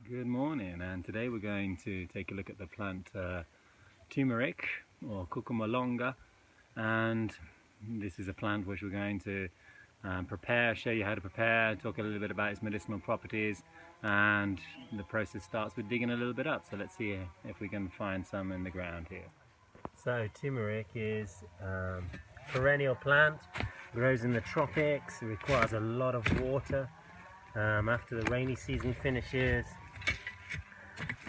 Good morning, and today we're going to take a look at the plant Tumeric or Cucuma longa, and this is a plant which we're going to show you how to prepare, talk a little bit about its medicinal properties, and the process starts with digging a little bit up. So let's see if we can find some in the ground here. So turmeric is a perennial plant, grows in the tropics, it requires a lot of water. After the rainy season finishes,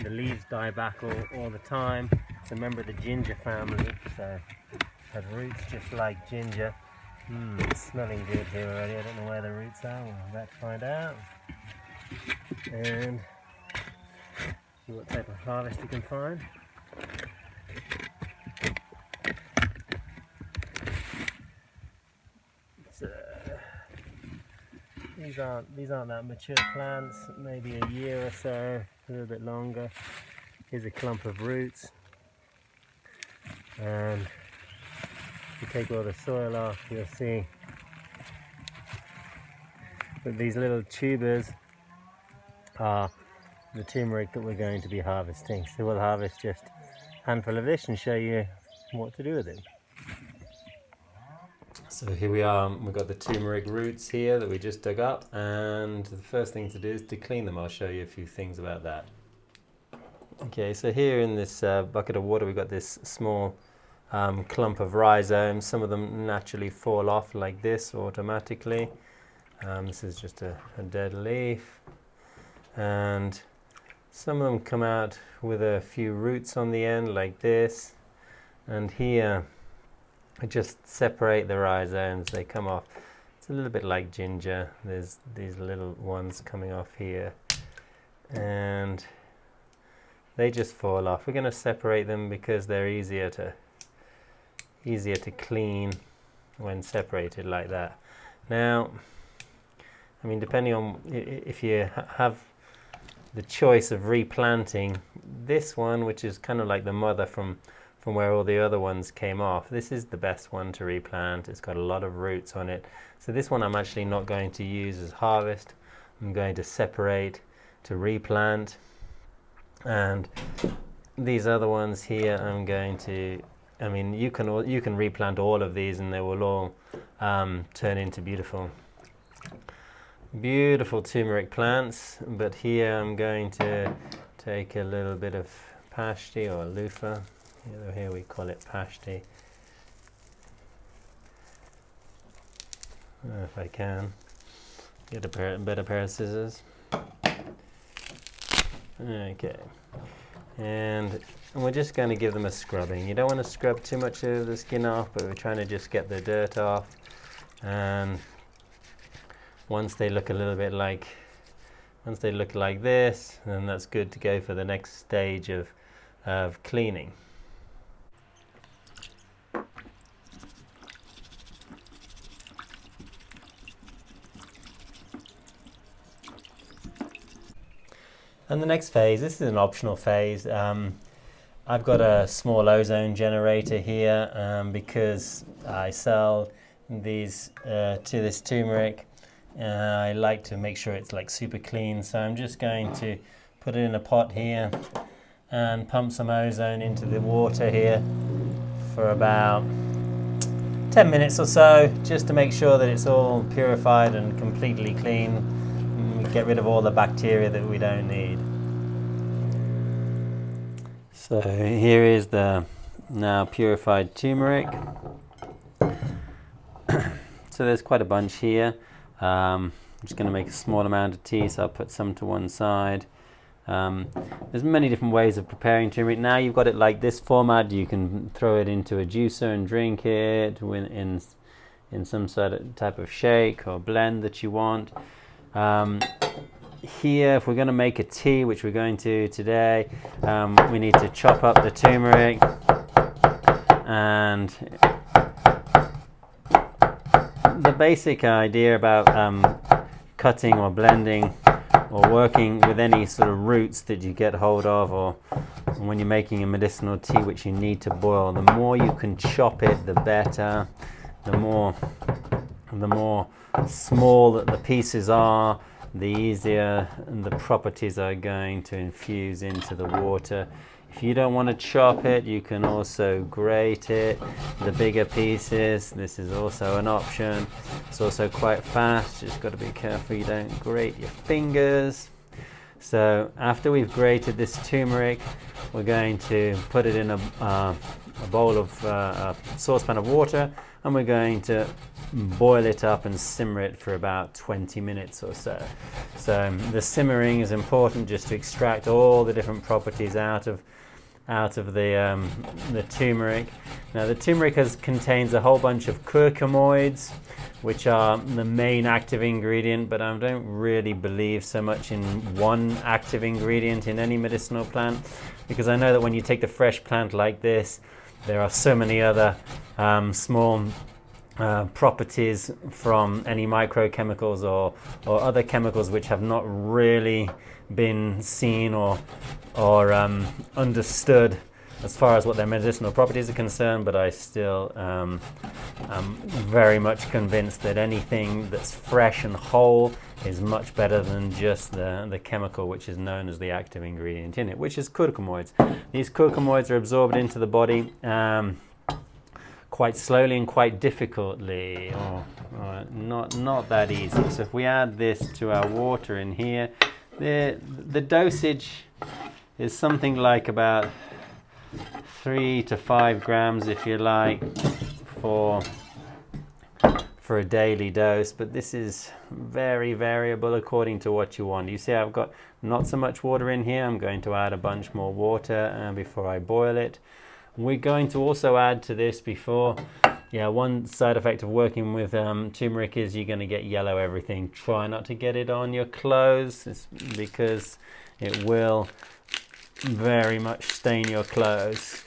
the leaves die back all the time. It's a member of the ginger family, so it has roots just like ginger. It's smelling good here already. I don't know where the roots are. We're about to find out. And see what type of harvest we can find. These aren't that mature plants, maybe a year or so, a little bit longer. Here's a clump of roots, and if you take all the soil off, you'll see that these little tubers are the turmeric that we're going to be harvesting. So we'll harvest just a handful of this and show you what to do with it. So here we are, we've got the turmeric roots here that we just dug up, and the first thing to do is to clean them. I'll show you a few things about that. Okay, so here in this bucket of water we've got this small clump of rhizomes. Some of them naturally fall off like this automatically. This is just a dead leaf, and some of them come out with a few roots on the end like this, and here I just separate the rhizomes, they come off. It's a little bit like ginger. There's these little ones coming off here, and they just fall off. We're going to separate them because they're easier to clean when separated like that. Now, I mean, depending on if you have the choice of replanting this one, which is kind of like the mother from where all the other ones came off, this is the best one to replant. It's got a lot of roots on it. So this one I'm actually not going to use as harvest. I'm going to separate to replant, and these other ones here I'm going to, I mean, you can replant all of these and they will all turn into beautiful turmeric plants. But here I'm going to take a little bit of pashti or loofah. Here we call it pashti. If I can get a better pair of scissors. Okay, and we're just going to give them a scrubbing. You don't want to scrub too much of the skin off, but we're trying to just get the dirt off. And once they look like this, then that's good to go for the next stage of cleaning. And the next phase, this is an optional phase. I've got a small ozone generator here because I sell these to this turmeric. I like to make sure it's like super clean, so I'm just going to put it in a pot here and pump some ozone into the water here for about 10 minutes or so, just to make sure that it's all purified and completely clean. Get rid of all the bacteria that we don't need. So here is the now purified turmeric. So there's quite a bunch here. I'm just going to make a small amount of tea, so I'll put some to one side. There's many different ways of preparing turmeric. Now you've got it like this format. You can throw it into a juicer and drink it in some sort of type of shake or blend that you want. Here, if we're going to make a tea, which we're going to today, we need to chop up the turmeric, and the basic idea about cutting or blending or working with any sort of roots that you get hold of, or when you're making a medicinal tea which you need to boil, the more you can chop it, the better. The more small that the pieces are, the easier the properties are going to infuse into the water. If you don't want to chop it, you can also grate it, the bigger pieces. This is also an option. It's also quite fast, just got to be careful you don't grate your fingers. So after we've grated this turmeric, we're going to put it in a bowl of a saucepan of water, and we're going to boil it up and simmer it for about 20 minutes or so. So the simmering is important just to extract all the different properties out of the turmeric. Now the turmeric contains a whole bunch of curcumoids, which are the main active ingredient, but I don't really believe so much in one active ingredient in any medicinal plant, because I know that when you take the fresh plant like this, there are so many other small properties from any microchemicals or other chemicals which have not really been seen or understood as far as what their medicinal properties are concerned, but I still am very much convinced that anything that's fresh and whole is much better than just the chemical which is known as the active ingredient in it, which is curcumoids. These curcumoids are absorbed into the body quite slowly and quite difficultly, or not that easy. So if we add this to our water in here, the dosage is something like about 3 to 5 grams, if you like, for a daily dose, but this is very variable according to what you want. You see I've got not so much water in here. I'm going to add a bunch more water before I boil it. We're going to also add to this one side effect of working with turmeric is you're going to get yellow everything. Try not to get it on your clothes, because it will very much stain your clothes.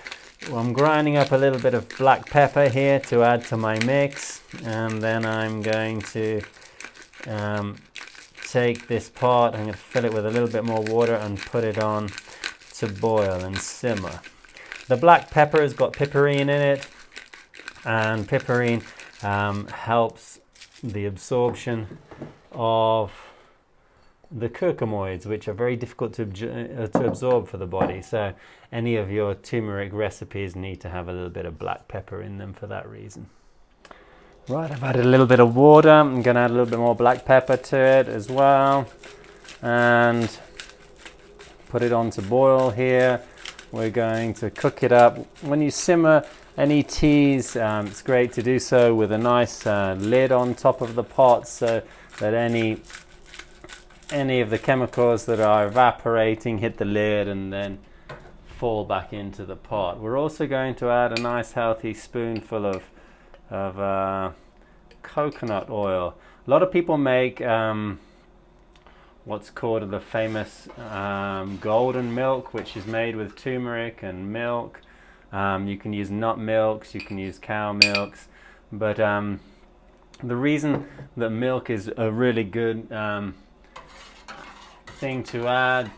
Well, I'm grinding up a little bit of black pepper here to add to my mix, and then I'm going to take this pot, I'm going to fill it with a little bit more water and put it on to boil and simmer. The black pepper has got piperine in it, and piperine helps the absorption of the curcumoids, which are very difficult to absorb for the body. So any of your turmeric recipes need to have a little bit of black pepper in them for that reason. Right, I've added a little bit of water. I'm going to add a little bit more black pepper to it as well, and put it on to boil here. We're going to cook it up. When you simmer any teas, it's great to do so with a nice lid on top of the pot, so that any of the chemicals that are evaporating hit the lid and then fall back into the pot. We're also going to add a nice healthy spoonful of coconut oil. A lot of people make what's called the famous golden milk, which is made with turmeric and milk. You can use nut milks, you can use cow milks, but the reason that milk is a really good thing to add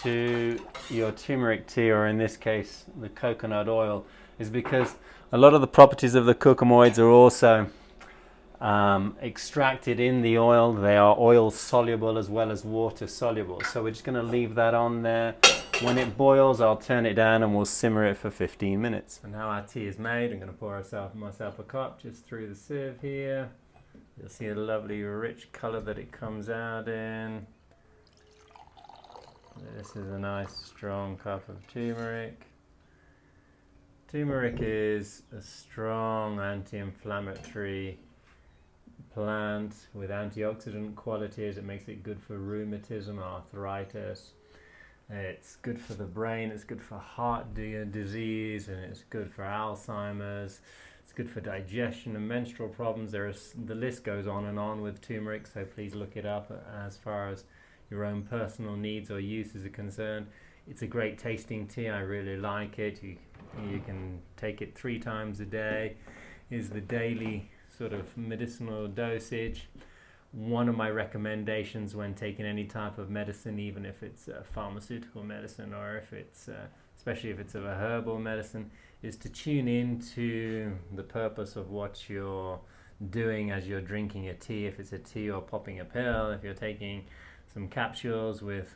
to your turmeric tea, or in this case the coconut oil, is because a lot of the properties of the curcumoids are also extracted in the oil. They are oil soluble as well as water soluble, so we're just going to leave that on there. When it boils, I'll turn it down and we'll simmer it for 15 minutes. And now our tea is made. I'm going to pour myself a cup just through the sieve here. You'll see a lovely rich color that it comes out in. This is a nice strong cup of turmeric. Turmeric is a strong anti-inflammatory plant with antioxidant qualities. It makes it good for rheumatism, arthritis. It's good for the brain, it's good for heart disease, and it's good for Alzheimer's. It's good for digestion and menstrual problems. The list goes on with turmeric, so please look it up as far as your own personal needs or uses are concerned. It's a great tasting tea. I really like it. You can take it 3 times a day. Is the daily sort of medicinal dosage. One of my recommendations when taking any type of medicine, even if it's a pharmaceutical medicine or if it's especially if it's of a herbal medicine, is to tune into the purpose of what you're doing as you're drinking a tea. If it's a tea or popping a pill, if you're taking some capsules with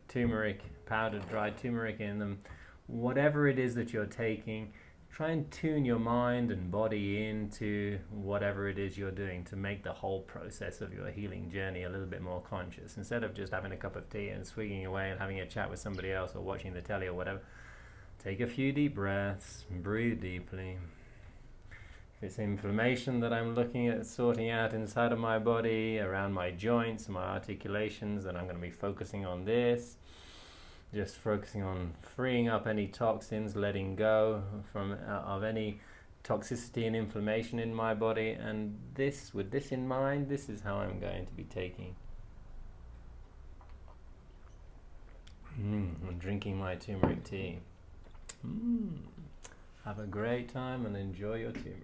turmeric, powdered dried turmeric in them. Whatever it is that you're taking, try and tune your mind and body into whatever it is you're doing to make the whole process of your healing journey a little bit more conscious. Instead of just having a cup of tea and swigging away and having a chat with somebody else or watching the telly or whatever, take a few deep breaths, breathe deeply. If it's inflammation that I'm looking at sorting out inside of my body, around my joints, my articulations, then I'm going to be focusing on this. Just focusing on freeing up any toxins, letting go of any toxicity and inflammation in my body. And this, with this in mind, this is how I'm going to be taking. I'm drinking my turmeric tea. Have a great time and enjoy your turmeric.